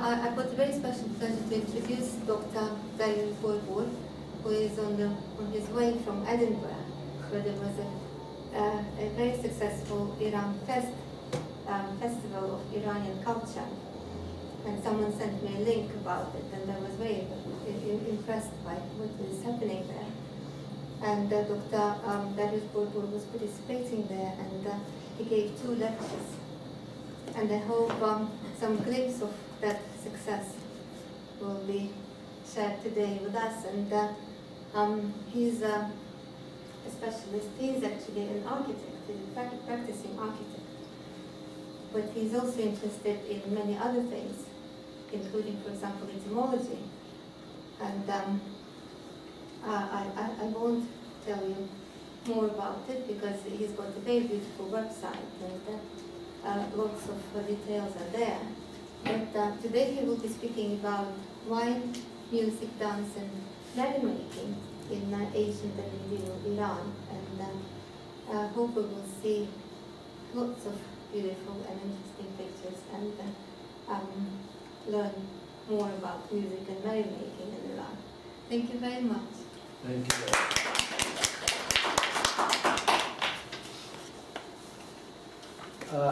I've got a very special pleasure to introduce Dr. Darius Borbor, who is on his way from Edinburgh, where there was a very successful Iran festival of Iranian culture. And someone sent me a link about it, and I was very impressed by what is happening there. And Dr. Darius Borbor was participating there, and he gave 2 lectures. And I hope some glimpse of that success will be shared today with us. And he's a specialist. He's actually an architect, he's a practicing architect. But he's also interested in many other things, including, for example, etymology. And I won't tell you more about it because he's got a very beautiful website and lots of details are there. But today he will be speaking about wine, music, dance, and merrymaking in ancient and medieval Iran. And I hope we will see lots of beautiful and interesting pictures and learn more about music and merrymaking in Iran. Thank you very much. Thank you.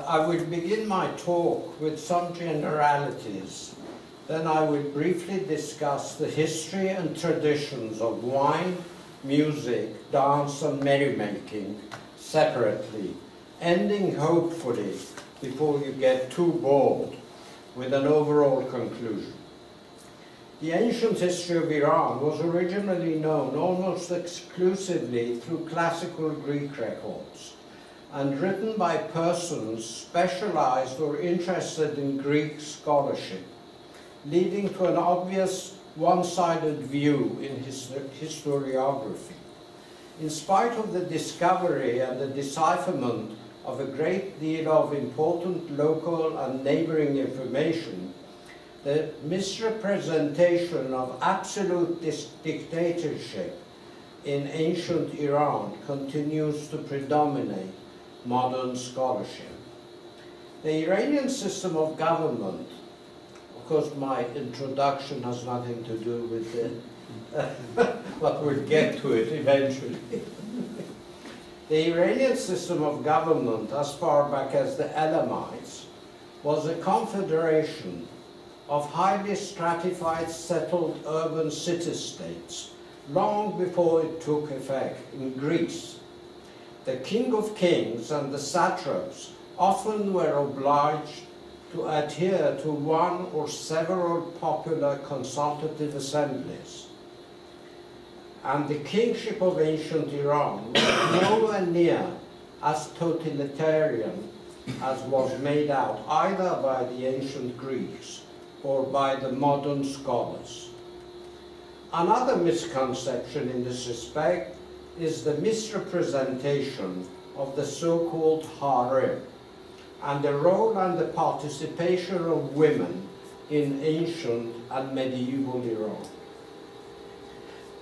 I will begin my talk with some generalities. Then I will briefly discuss the history and traditions of wine, music, dance, and merrymaking separately, ending hopefully, before you get too bored, with an overall conclusion. The ancient history of Iran was originally known almost exclusively through classical Greek records and written by persons specialized or interested in Greek scholarship, leading to an obvious one-sided view in historiography. In spite of the discovery and the decipherment of a great deal of important local and neighboring information, the misrepresentation of absolute dictatorship in ancient Iran continues to predominate modern scholarship. The Iranian system of government, of course my introduction has nothing to do with it, but we'll get to it eventually. The Iranian system of government, as far back as the Elamites, was a confederation of highly stratified settled urban city-states long before it took effect in Greece. The king of kings and the satraps often were obliged to adhere to one or several popular consultative assemblies. And the kingship of ancient Iran was nowhere near as totalitarian as was made out either by the ancient Greeks or by the modern scholars. Another misconception in this respect is the misrepresentation of the so-called harem and the role and the participation of women in ancient and medieval Iran.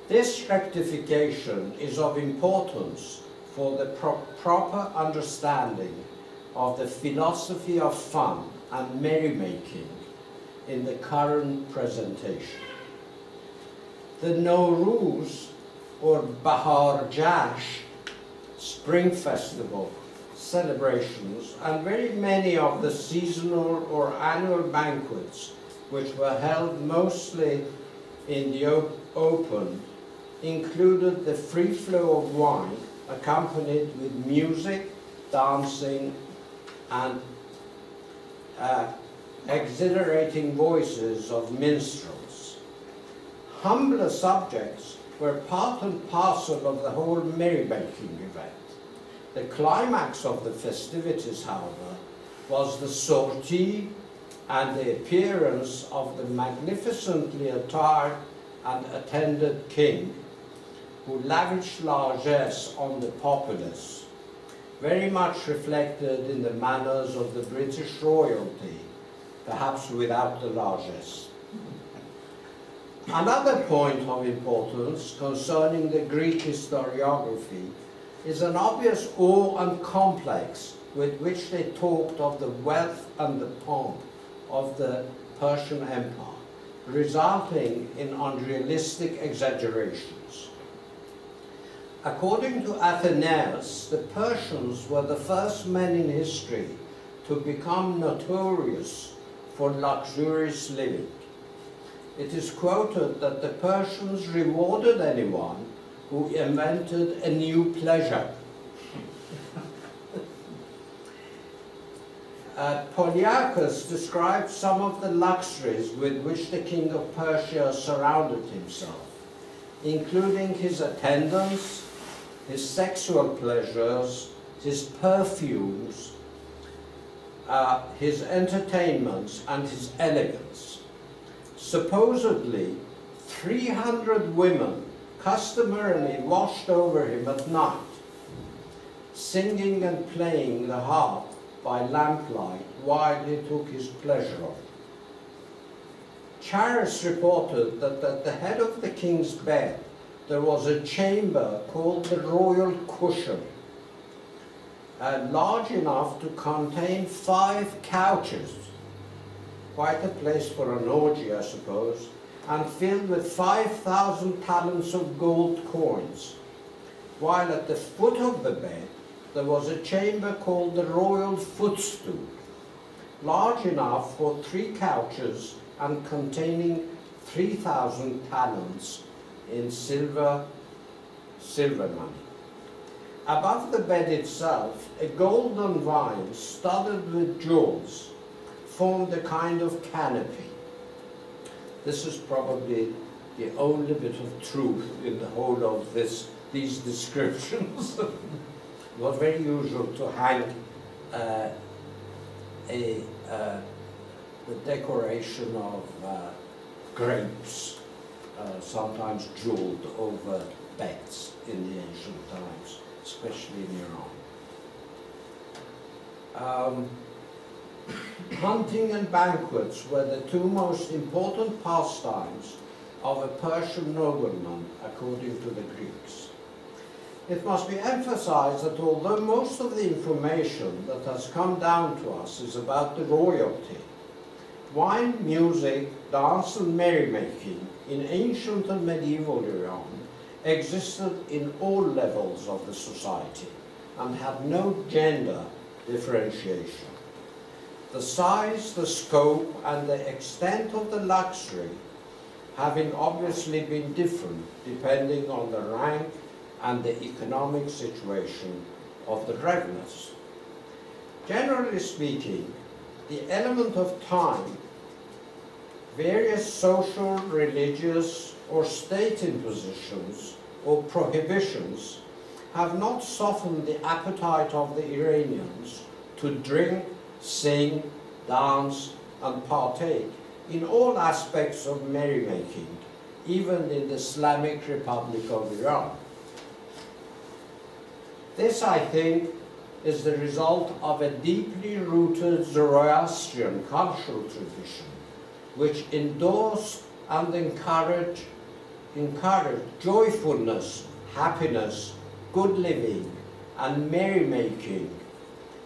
This rectification is of importance for the proper understanding of the philosophy of fun and merrymaking in the current presentation. The Nowruz, or Bahar Jash, spring festival celebrations, and very many of the seasonal or annual banquets, which were held mostly in the open, included the free flow of wine accompanied with music, dancing, and exhilarating voices of minstrels. Humbler subjects were part and parcel of the whole merrymaking event. The climax of the festivities, however, was the sortie and the appearance of the magnificently attired and attended king, who lavished largesse on the populace, very much reflected in the manners of the British royalty, perhaps without the largesse. Another point of importance concerning the Greek historiography is an obvious awe and complex with which they talked of the wealth and the pomp of the Persian Empire, resulting in unrealistic exaggerations. According to Athenaeus, the Persians were the first men in history to become notorious for luxurious living. It is quoted that the Persians rewarded anyone who invented a new pleasure. Polyarchus describes some of the luxuries with which the king of Persia surrounded himself, including his attendants, his sexual pleasures, his perfumes, his entertainments, and his elegance. Supposedly, 300 women customarily watched over him at night, singing and playing the harp by lamplight while he took his pleasure of it. Charis reported that at the head of the king's bed there was a chamber called the royal cushion, large enough to contain 5 couches, quite a place for an orgy, I suppose, and filled with 5,000 talents of gold coins, while at the foot of the bed there was a chamber called the royal footstool, large enough for 3 couches and containing 3,000 talents in silver money. Above the bed itself, a golden vine studded with jewels formed a kind of canopy. This is probably the only bit of truth in the whole of these descriptions. It was very usual to hang the decoration of grapes, sometimes jeweled over beds in the ancient times, especially in Iran. Hunting and banquets were the 2 most important pastimes of a Persian nobleman, according to the Greeks. It must be emphasized that although most of the information that has come down to us is about the royalty, wine, music, dance and merrymaking in ancient and medieval Iran existed in all levels of the society and had no gender differentiation. The size, the scope and the extent of the luxury having obviously been different depending on the rank and the economic situation of the revelers. Generally speaking, the element of time, various social, religious, or state impositions or prohibitions have not softened the appetite of the Iranians to drink, sing, dance, and partake in all aspects of merrymaking, even in the Islamic Republic of Iran. This, I think, is the result of a deeply rooted Zoroastrian cultural tradition, which endorsed and encouraged joyfulness, happiness, good living, and merrymaking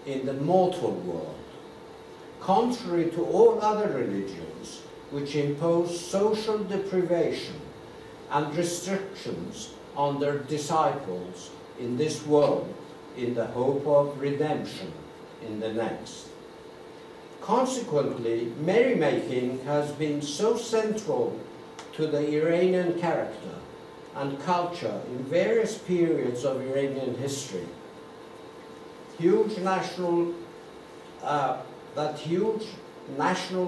in the mortal world, contrary to all other religions which impose social deprivation and restrictions on their disciples in this world in the hope of redemption in the next. Consequently, merrymaking has been so central to the Iranian character and culture in various periods of Iranian history. Huge national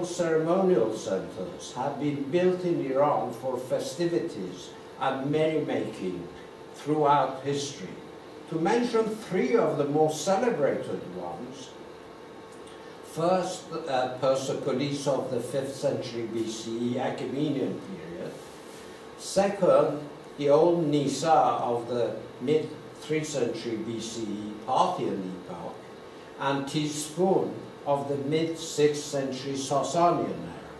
ceremonial centers have been built in Iran for festivities and merrymaking throughout history. To mention 3 of the most celebrated ones: first, Persepolis of the 5th century BCE, Achaemenian period; second, the old Nisa of the mid-3rd century BCE, Parthian epoch; and Tizfun of the mid-6th century Sasanian era.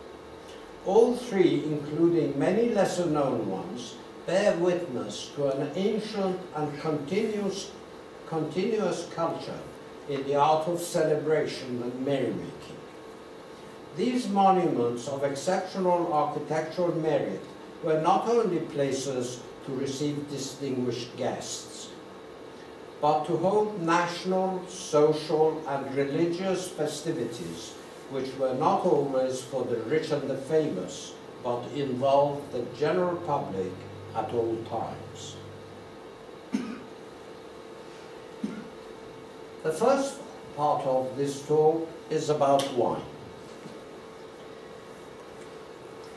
All 3, including many lesser-known ones, bear witness to an ancient and continuous culture in the art of celebration and merrymaking. These monuments of exceptional architectural merit were not only places to receive distinguished guests, but to hold national, social, and religious festivities, which were not always for the rich and the famous, but involved the general public at all times. The first part of this talk is about wine.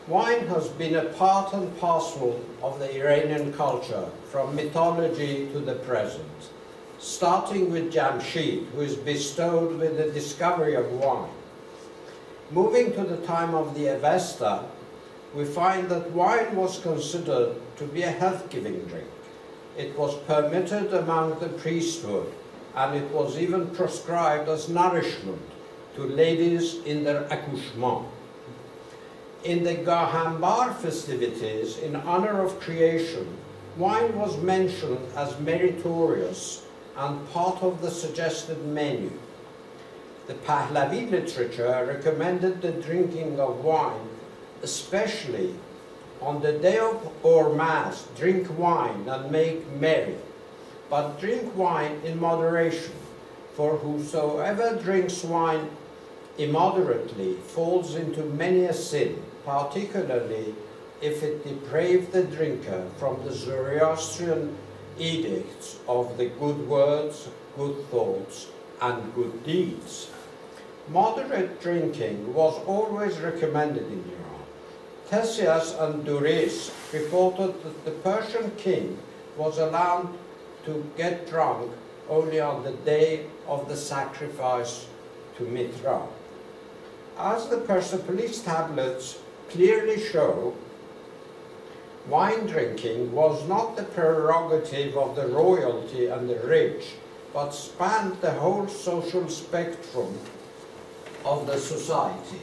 Wine has been a part and parcel of the Iranian culture from mythology to the present, starting with Jamshid, who is bestowed with the discovery of wine. Moving to the time of the Avesta, we find that wine was considered to be a health-giving drink. It was permitted among the priesthood, and it was even prescribed as nourishment to ladies in their accouchement. In the Gahambar festivities, in honor of creation, wine was mentioned as meritorious and part of the suggested menu. The Pahlavi literature recommended the drinking of wine, especially on the day of Ormaz, drink wine and make merry, but drink wine in moderation, for whosoever drinks wine immoderately falls into many a sin, particularly if it deprave the drinker from the Zoroastrian edicts of the good words, good thoughts, and good deeds. Moderate drinking was always recommended in Iran. Theseus and Duris reported that the Persian king was allowed to get drunk only on the day of the sacrifice to Mithra. As the Persepolis tablets clearly show, wine drinking was not the prerogative of the royalty and the rich, but spanned the whole social spectrum of the society.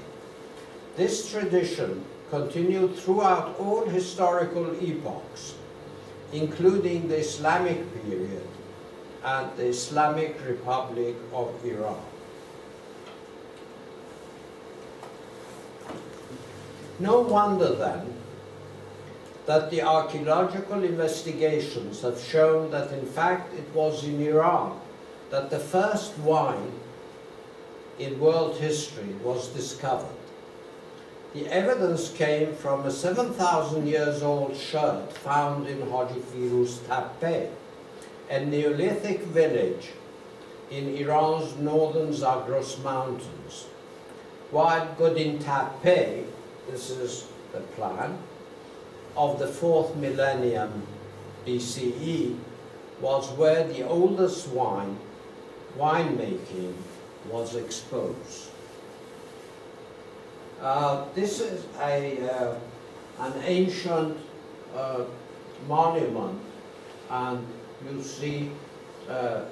This tradition continued throughout all historical epochs, including the Islamic period and the Islamic Republic of Iran. No wonder then that the archaeological investigations have shown that in fact it was in Iran that the first wine in world history was discovered. The evidence came from a 7,000 years old shirt found in Haji Firuz Tappeh, a Neolithic village in Iran's northern Zagros Mountains. While Godin Tappeh, this is the plan, of the 4th millennium BCE, was where the oldest winemaking was exposed. This is an ancient monument, and you see the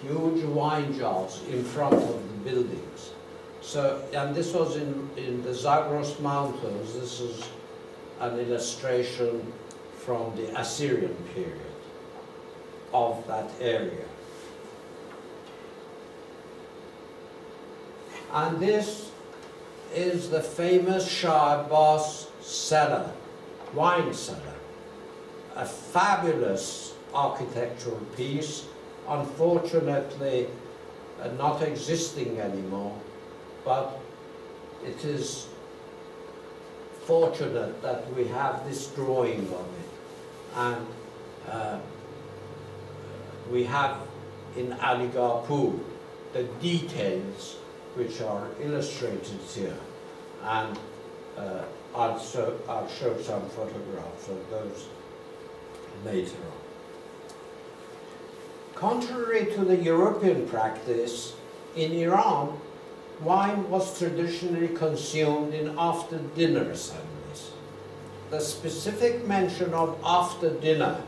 huge wine jars in front of the buildings. So, and this was in the Zagros Mountains. This is an illustration from the Assyrian period of that area. And this is the famous Shah Abbas cellar, wine cellar, a fabulous architectural piece, unfortunately not existing anymore, but it is fortunate that we have this drawing of it. And we have in Aligarpur the details which are illustrated here. And I'll show some photographs of those later on. Contrary to the European practice, in Iran, wine was traditionally consumed in after-dinner assemblies. The specific mention of after dinner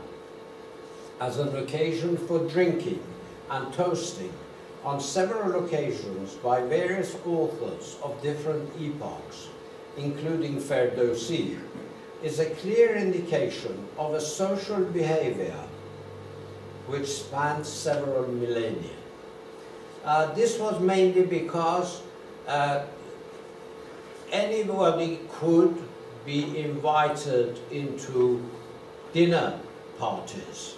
as an occasion for drinking and toasting on several occasions by various authors of different epochs, including Ferdowsi, is a clear indication of a social behavior which spans several millennia. This was mainly because anybody could be invited into dinner parties,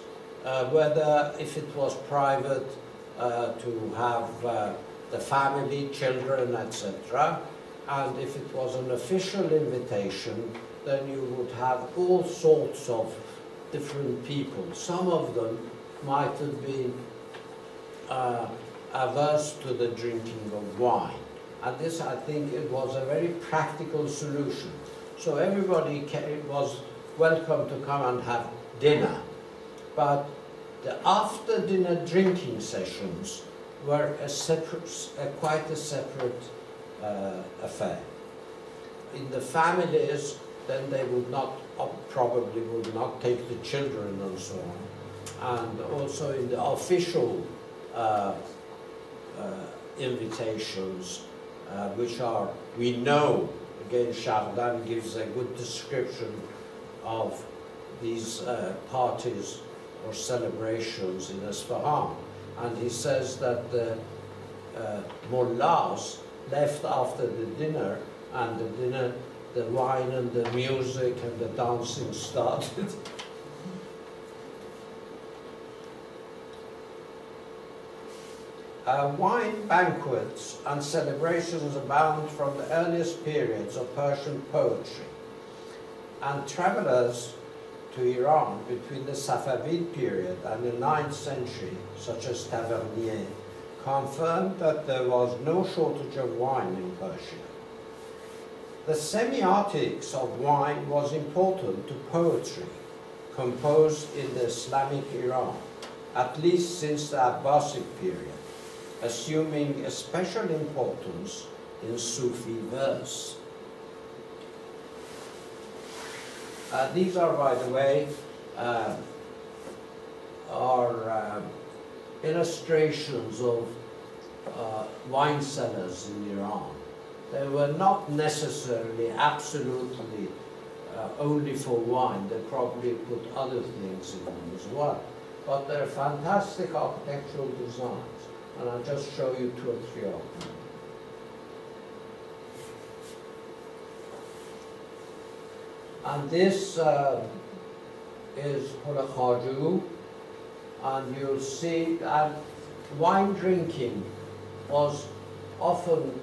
whether if it was private to have the family, children, etc., and if it was an official invitation, then you would have all sorts of different people. Some of them might have been averse to the drinking of wine. And this, I think, it was a very practical solution. So everybody was welcome to come and have dinner. But the after-dinner drinking sessions were quite a separate affair. In the families, then they would not, probably would not take the children and so on. And also in the official invitations, which are, we know, again Chardin gives a good description of these parties or celebrations in Isfahan. And he says that the mullahs left after the dinner, and the wine and the music and the dancing started. Wine banquets and celebrations abound from the earliest periods of Persian poetry, and travelers to Iran between the Safavid period and the 9th century, such as Tavernier, confirmed that there was no shortage of wine in Persia. The semiotics of wine was important to poetry composed in the Islamic Iran, at least since the Abbasid period, assuming a special importance in Sufi verse. These are, by the way, illustrations of wine cellars in Iran. They were not necessarily absolutely only for wine. They probably put other things in them as well. But they're fantastic architectural designs, and I'll just show you 2 or 3 of them. And this is Khaju, and you'll see that wine drinking was often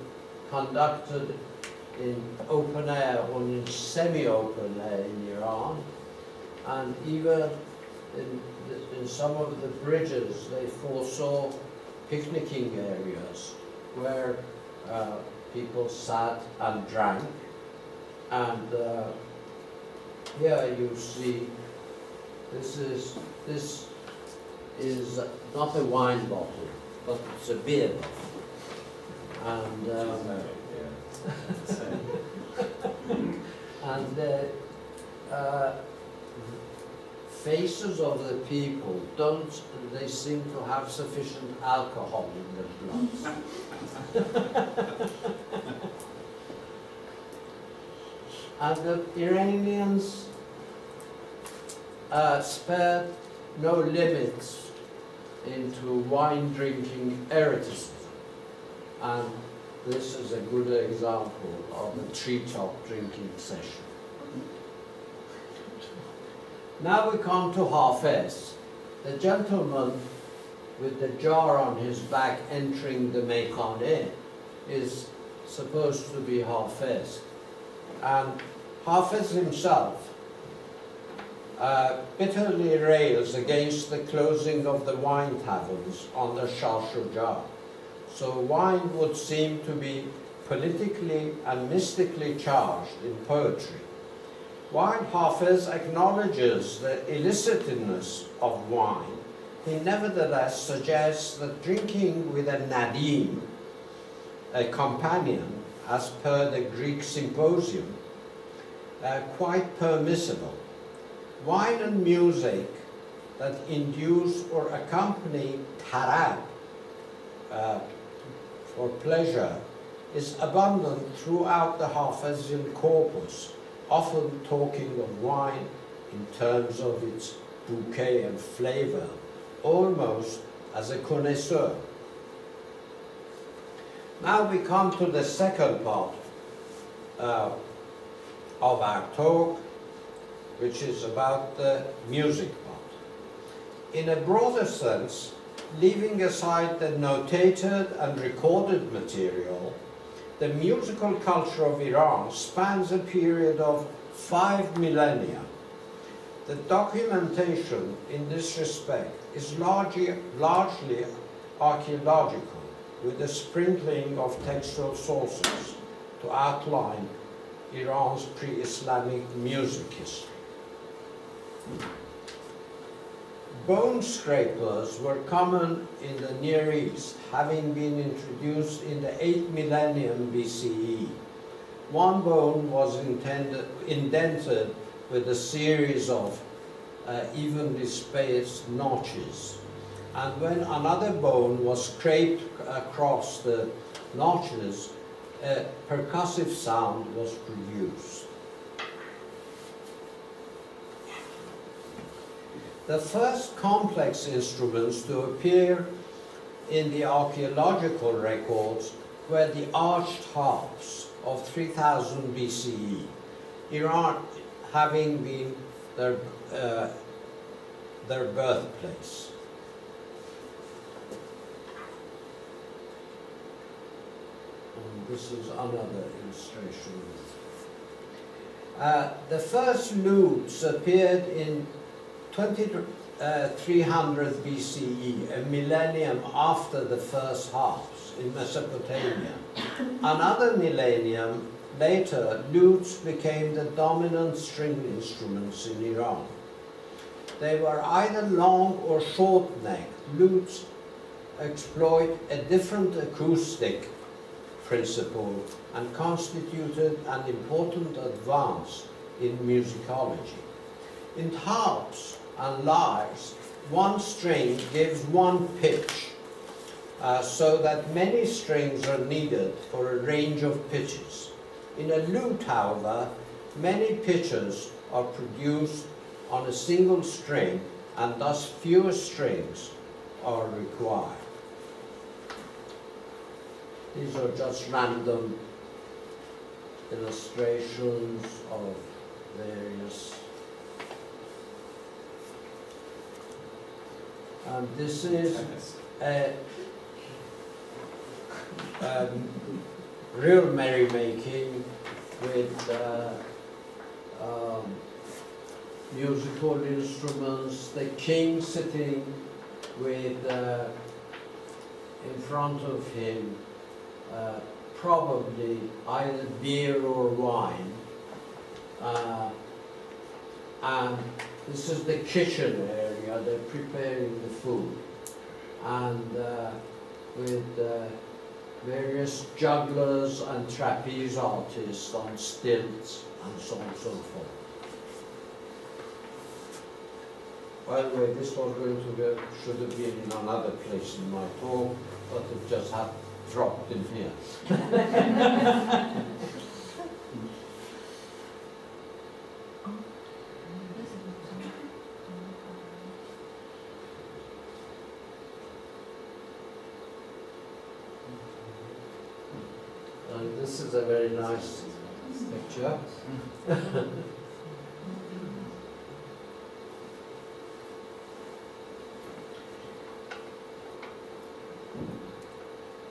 conducted in open air or in semi-open air in Iran, and even in some of the bridges they foresaw picnicking areas where people sat and drank. And here you see, this is not a wine bottle, but it's a beer bottle. And and the faces of the people they seem to have sufficient alcohol in their blood. And the Iranians spared no limits into wine drinking eroticism. And this is a good example of a treetop drinking session. Now we come to Hafez, the gentleman with the jar on his back entering the Meykhane is supposed to be Hafez. And Hafez himself bitterly rails against the closing of the wine taverns on the Shah Shuja. So wine would seem to be politically and mystically charged in poetry. While Hafez acknowledges the illicitness of wine, he nevertheless suggests that drinking with a nadim, a companion, as per the Greek symposium, quite permissible. Wine and music that induce or accompany tarab, for pleasure, is abundant throughout the Hafizian corpus, often talking of wine in terms of its bouquet and flavor, almost as a connoisseur. Now we come to the second part of our talk, which is about the music part. In a broader sense, leaving aside the notated and recorded material, the musical culture of Iran spans a period of 5 millennia. The documentation in this respect is largely archaeological, with a sprinkling of textual sources to outline Iran's pre-Islamic music history. Bone scrapers were common in the Near East, having been introduced in the 8th millennium BCE. One bone was indented with a series of evenly spaced notches. And when another bone was scraped across the notches, a percussive sound was produced. The first complex instruments to appear in the archaeological records were the arched harps of 3000 BCE, Iran having been their birthplace. And this is another illustration. The first lutes appeared in 2300 BCE, a millennium after the first harps in Mesopotamia. Another millennium later, lutes became the dominant string instruments in Iran. They were either long or short-necked. Lutes exploit a different acoustic principle and constituted an important advance in musicology. In harps and lyres, one string gives one pitch, so that many strings are needed for a range of pitches. In a lute, however, many pitches are produced on a single string, and thus fewer strings are required. These are just random illustrations of various. And this is a real merrymaking with musical instruments, the king sitting with in front of him probably either beer or wine, and this is the kitchen area. They're preparing the food, and with various jugglers and trapeze artists on stilts and so on and so forth. By the way, this was going to be, should have been in another place in my talk, but it just had dropped in here. And this is a very nice picture.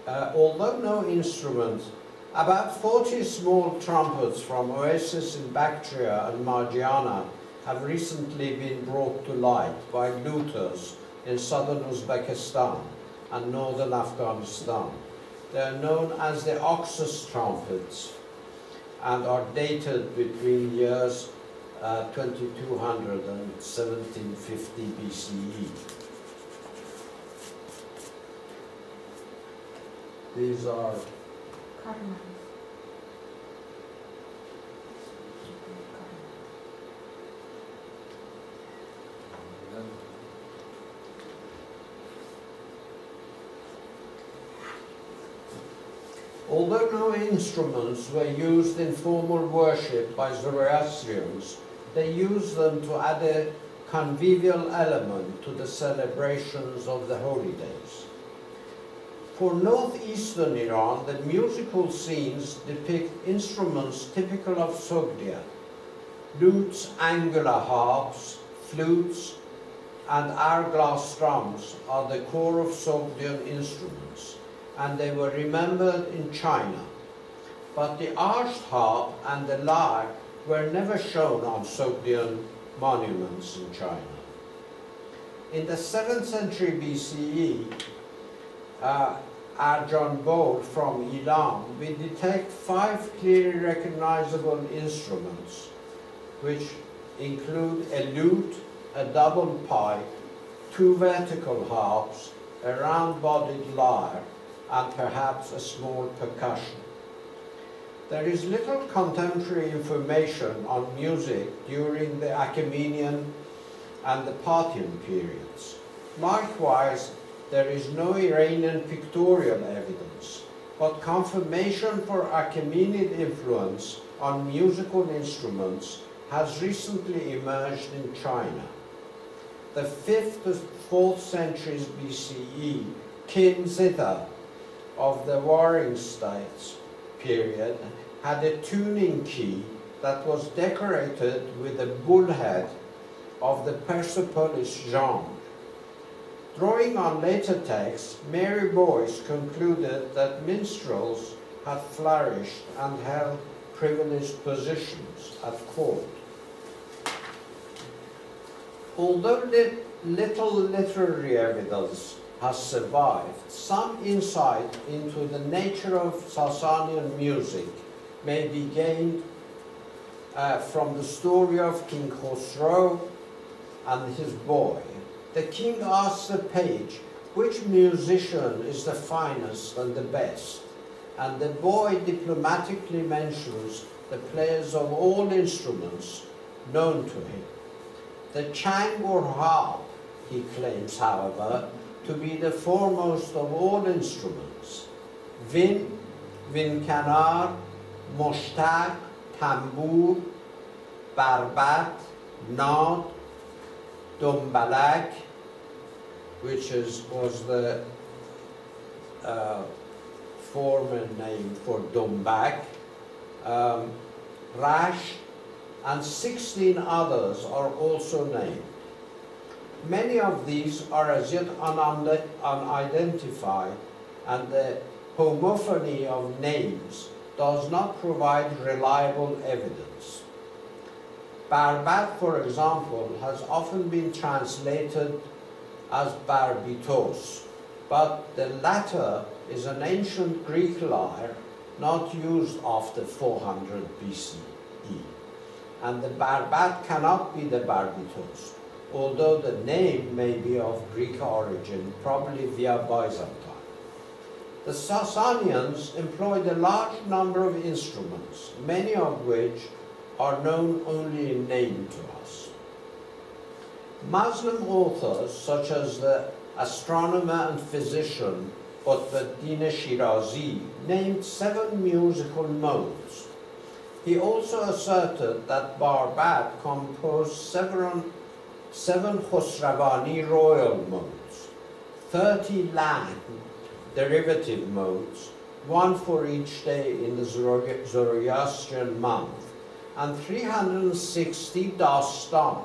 Although no instrument, about 40 small trumpets from Oasis in Bactria and Margiana have recently been brought to light by luthiers in southern Uzbekistan and northern Afghanistan. They are known as the Oxus trumpets and are dated between years 2200 and 1750 BCE. These are although no instruments were used in formal worship by Zoroastrians, they used them to add a convivial element to the celebrations of the holy days. For northeastern Iran, the musical scenes depict instruments typical of Sogdia: lutes, angular harps, flutes, and hourglass drums are the core of Sogdian instruments, and they were remembered in China. But the arched harp and the lyre were never shown on Sogdian monuments in China. In the 7th century BCE, Arjanbol from Ilam, we detect 5 clearly recognizable instruments, which include a lute, a double pipe, 2 vertical harps, a round-bodied lyre, and perhaps a small percussion. There is little contemporary information on music during the Achaemenid and the Parthian periods. Likewise, there is no Iranian pictorial evidence, but confirmation for Achaemenid influence on musical instruments has recently emerged in China. The 5th to 4th centuries BCE King Zita of the Warring States period had a tuning key that was decorated with the bullhead of the Persepolis genre. Drawing on later texts, Mary Boyce concluded that minstrels had flourished and held privileged positions at court. Although little literary evidence has survived, some insight into the nature of Sasanian music may be gained from the story of King Khosrow and his boy. The king asks the page, which musician is the finest and the best? And the boy diplomatically mentions the players of all instruments known to him. The chang or harp, he claims, however, to be the foremost of all instruments. Vin, vinkanar, moshtaq, tambur, barbat, nad, dombalak, which was the former name for dombak, rash, and 16 others are also named. Many of these are as yet unidentified, and the homophony of names does not provide reliable evidence. Barbat, for example, has often been translated as barbitos, but the latter is an ancient Greek lyre not used after 400 BCE, and the barbat cannot be the barbitos, although the name may be of Greek origin, probably via Byzantine. The Sasanians employed a large number of instruments, many of which are known only in name to us. Muslim authors, such as the astronomer and physician Qutbuddin Shirazi, named 7 musical modes. He also asserted that Barbat composed 7 Khosravani royal modes, 30 Lan derivative modes, 1 for each day in the Zoroastrian month, and 360 dastan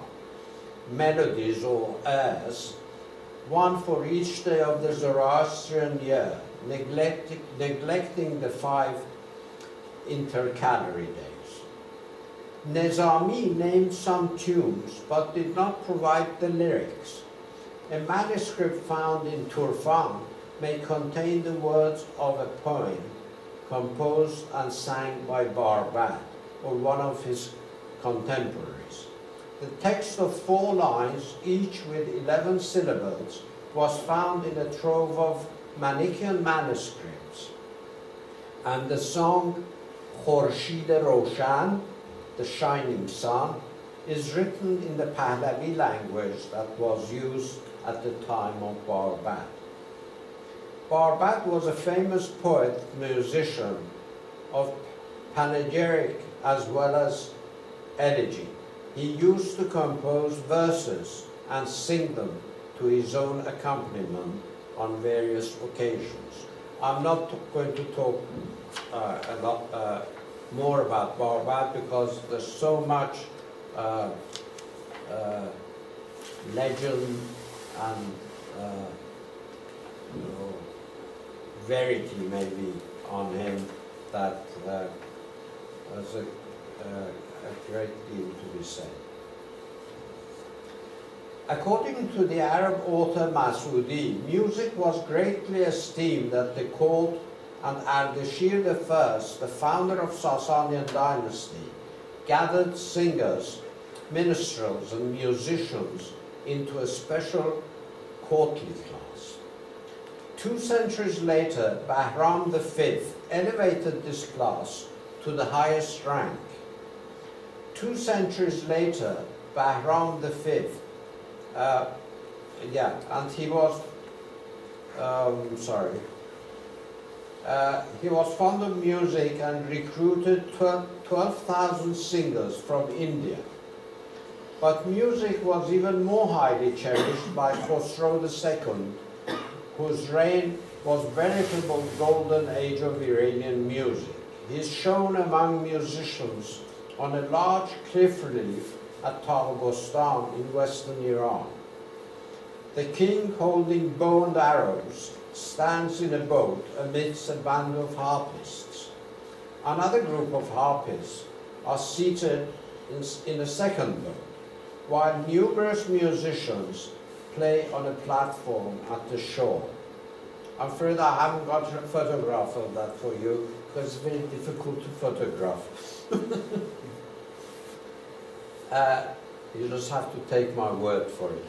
melodies or airs, 1 for each day of the Zoroastrian year, neglecting the 5 intercalary days. Nizami named some tunes but did not provide the lyrics. A manuscript found in Turfan may contain the words of a poem composed and sang by Barbat, or one of his contemporaries. The text of 4 lines, each with 11 syllables, was found in a trove of Manichaean manuscripts, and the song Khorshid Roshan, the shining sun, is written in the Pahlavi language that was used at the time of Barbat. Barbat was a famous poet, musician of panegyric as well as elegy. He used to compose verses and sing them to his own accompaniment on various occasions. I'm not going to talk a lot more about Barbad because there's so much legend and you know, verity maybe on him that there's a great deal to be said. According to the Arab author Masudi, music was greatly esteemed at the court, and Ardashir I, the founder of Sasanian dynasty, gathered singers, minstrels and musicians into a special courtly class. 2 centuries later, Bahram V elevated this class to the highest rank. 2 centuries later, Bahram V, and he was, he was fond of music and recruited 12,000 singers from India. But music was even more highly cherished by Khosrow II, whose reign was veritable golden age of Iranian music. He is shown among musicians on a large cliff relief at Tagh-Bostan in western Iran. The king, holding bow and arrows, stands in a boat amidst a band of harpists. Another group of harpists are seated in a second boat, while numerous musicians play on a platform at the shore. I'm afraid I haven't got a photograph of that for you, because it's very difficult to photograph. You just have to take my word for it.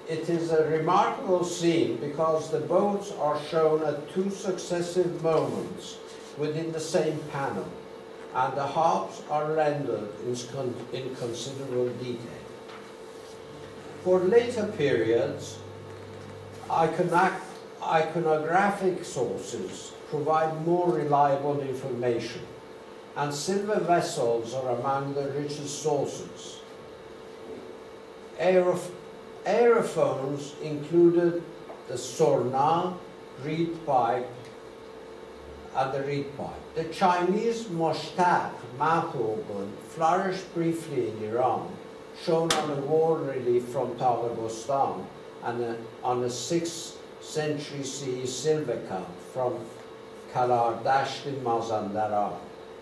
It is a remarkable scene because the boats are shown at 2 successive moments within the same panel, and the harps are rendered in considerable detail. For later periods, iconographic sources provide more reliable information, and silver vessels are among the richest sources. Aerophones included the sorna, reed pipe, and the reed pipe. The Chinese moshtaq, mouth organ, flourished briefly in Iran, shown on a wall relief from Tagh-Bostan and on a 6th century CE silver cup from Kalardasht in Mazandaran.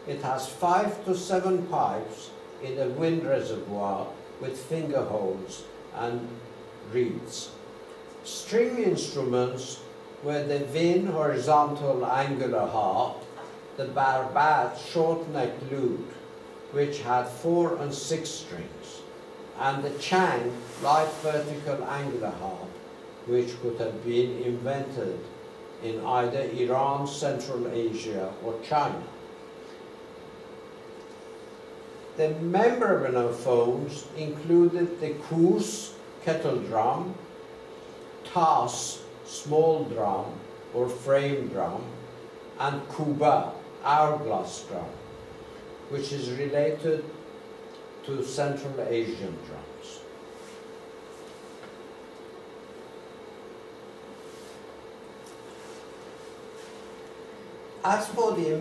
It has 5 to 7 pipes in a wind reservoir with finger holes and reeds. String instruments were the Vin horizontal angular harp, the Barbad short-necked lute, which had 4 and 6 strings, and the Chang light vertical angular harp, which could have been invented in either Iran, Central Asia, or China. The membranophones included the kus, kettle drum, tas, small drum or frame drum, and kuba, hourglass drum, which is related to Central Asian drums. As for the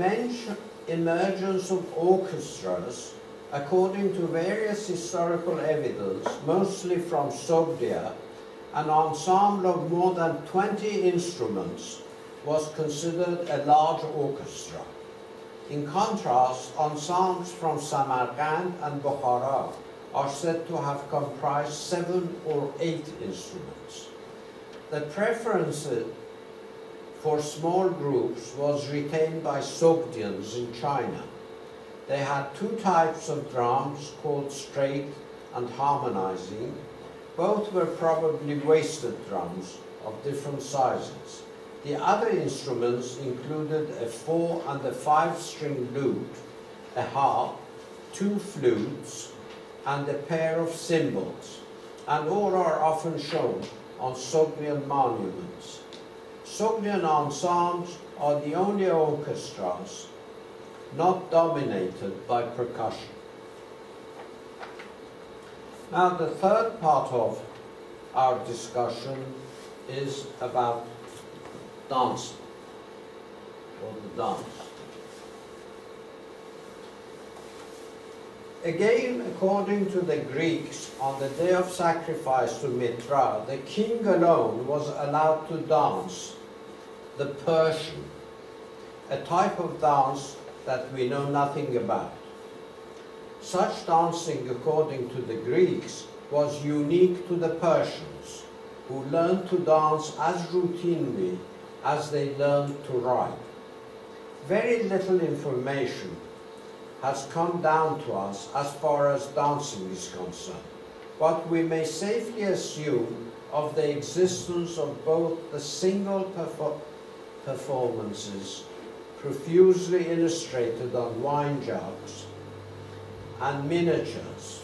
emergence of orchestras, according to various historical evidence, mostly from Sogdia, an ensemble of more than 20 instruments was considered a large orchestra. In contrast, ensembles from Samarkand and Bukhara are said to have comprised 7 or 8 instruments. The preference for small groups was retained by Sogdians in China. They had 2 types of drums called straight and harmonizing. Both were probably waisted drums of different sizes. The other instruments included a 4 and a 5-string lute, a harp, 2 flutes, and a pair of cymbals, and all are often shown on Sogdian monuments. Sogdian ensembles are the only orchestras not dominated by percussion. Now, the third part of our discussion is about dancing, or the dance. Again, according to the Greeks, on the day of sacrifice to Mithra, the king alone was allowed to dance the Persian, a type of dance that we know nothing about. Such dancing, according to the Greeks, was unique to the Persians, who learned to dance as routinely as they learned to write. Very little information has come down to us as far as dancing is concerned, but we may safely assume of the existence of both the single performances profusely illustrated on wine jugs and miniatures.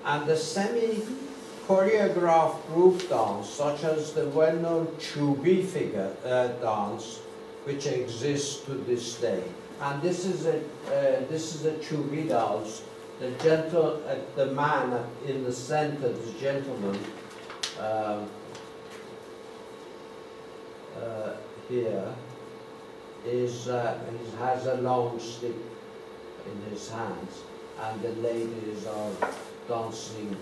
And the semi-choreographed group dance, such as the well-known Chubi figure dance, which exists to this day. And this is a Chubi dance. The man in the center, the gentleman here, has a long stick in his hands, and the ladies are dancing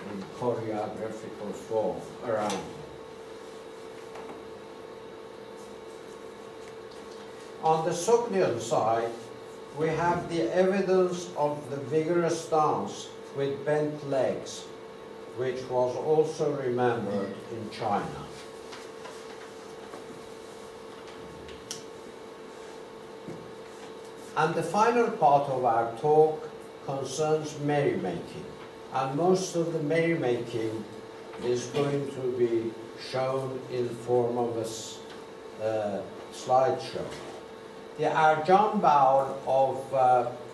in choreographical form around him. On the Sogdian side, we have the evidence of the vigorous dance with bent legs, which was also remembered in China. And the final part of our talk concerns merrymaking. And most of the merrymaking is going to be shown in the form of a slideshow. The Arjan Baul of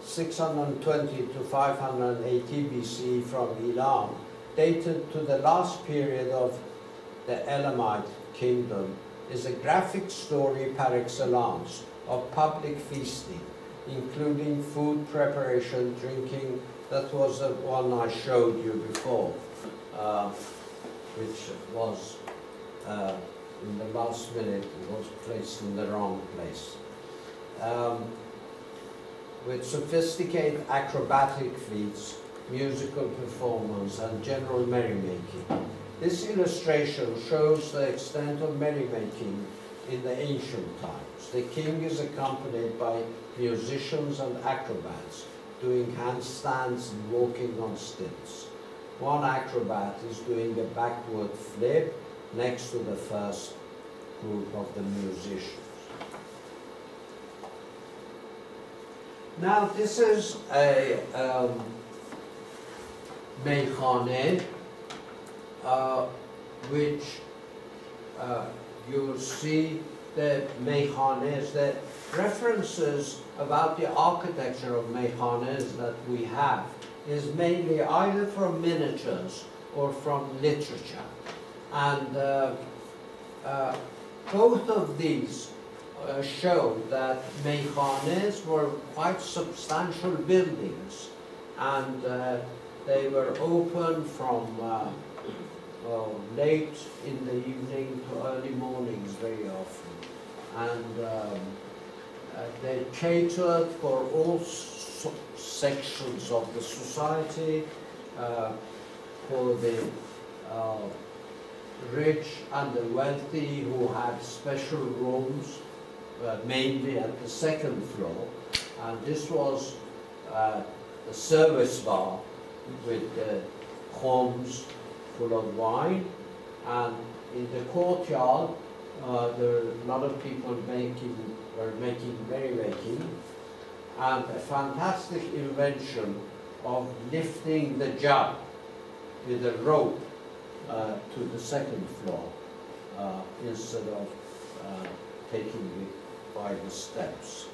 620 to 580 BC from Iran, dated to the last period of the Elamite kingdom, is a graphic story par excellence of public feasting, including food preparation, drinking. That was the one I showed you before, which was in the last minute, it was placed in the wrong place. With sophisticated acrobatic feats, musical performance, and general merrymaking. This illustration shows the extent of merrymaking in the ancient times. The king is accompanied by musicians and acrobats doing handstands and walking on stilts. One acrobat is doing a backward flip next to the first group of the musicians. Now this is a meykhane, which you'll see the meykhanes, the references about the architecture of meykhanes that we have is mainly either from miniatures or from literature. And both of these show that meykhanes were quite substantial buildings, and they were open from late in the evening to early mornings very often. And they catered for all sections of the society, for the rich and the wealthy who had special rooms, mainly at the second floor. And this was the service bar with the homes full of wine. And in the courtyard, there were a lot of people were making merrymaking, and a fantastic invention of lifting the jug with a rope to the second floor instead of taking it by the steps.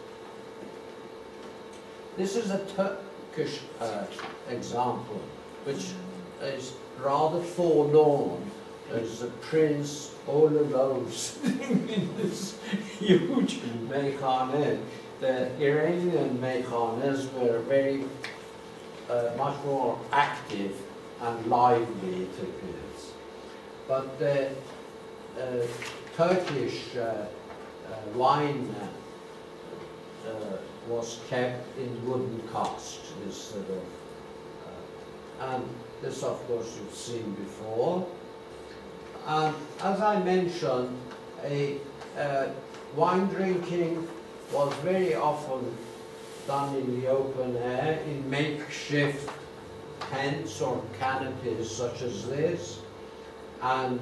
This is a Turkish example, which is rather forlorn. There's a prince all alone sitting in this huge meykhane, the Iranian meyhanes were very much more active and lively, it appears. But the Turkish wine was kept in wooden casks instead of, and this of course you've seen before. And as I mentioned, wine drinking was very often done in the open air, in makeshift tents or canopies such as this, and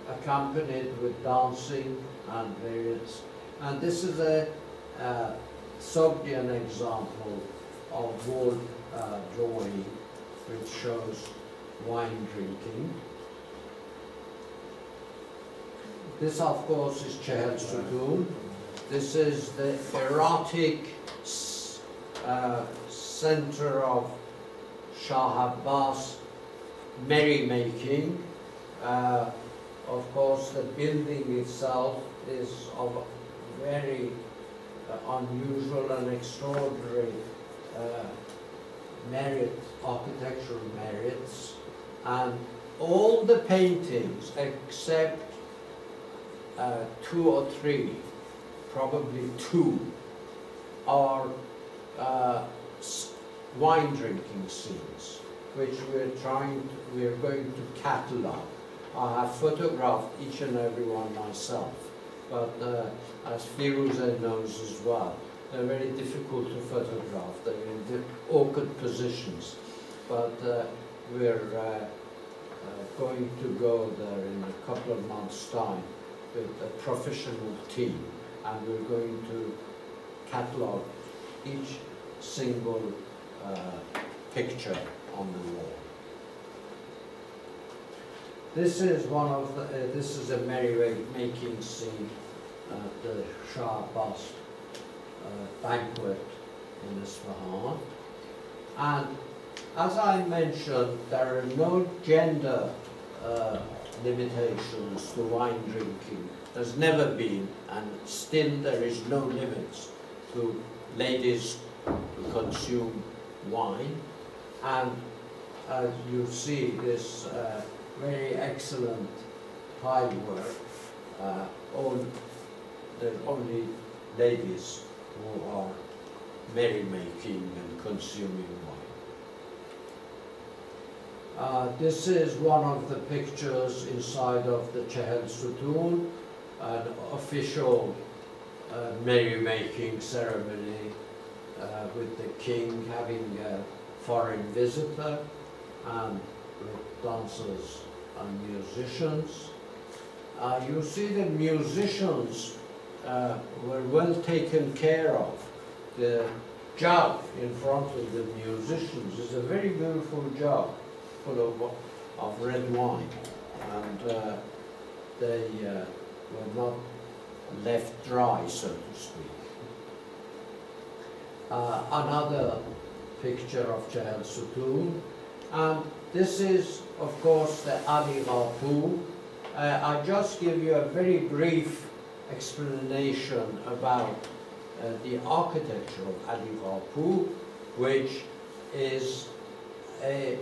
accompanied with dancing and various. And this is a Sogdian example of wall drawing which shows wine drinking. This, of course, is Chehel Sudun. This is the erotic center of Shah Abbas merrymaking. Of course, the building itself is of very unusual and extraordinary architectural merits, and all the paintings except 2 or 3, probably 2, are wine drinking scenes, which we're going to catalogue. I have photographed each and every one myself, but as Firuze knows as well, they're very difficult to photograph. They're in awkward positions, but we're going to go there in a couple of months' time with a professional team, and we're going to catalogue each single picture on the wall. This is one of the, this is a merrymaking scene at the Shah Abbas banquet in Isfahan. And as I mentioned, there are no gender limitations to wine drinking. There's never been, and still there is no limits to ladies to consume wine. And as you see, this very excellent tile work, there's only ladies who are merrymaking and consuming wine. This is one of the pictures inside of the Chehel Sudun, an official merrymaking ceremony with the king having a foreign visitor and with dancers and musicians. You see the musicians were well taken care of. The jug in front of the musicians is a very beautiful jug full of red wine, and they were not left dry, so to speak. Another picture of Chehel Sudun, and this is, of course, the Ali Rapu. I'll just give you a very brief explanation about the architecture of Ali Rapu, which is an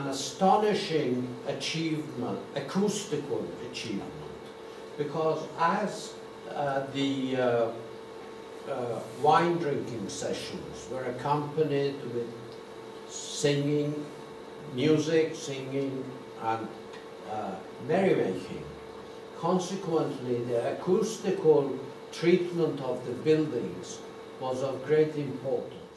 astonishing achievement, acoustical achievement, because as the wine drinking sessions were accompanied with singing, music, singing, and merrymaking. Consequently, the acoustical treatment of the buildings was of great importance.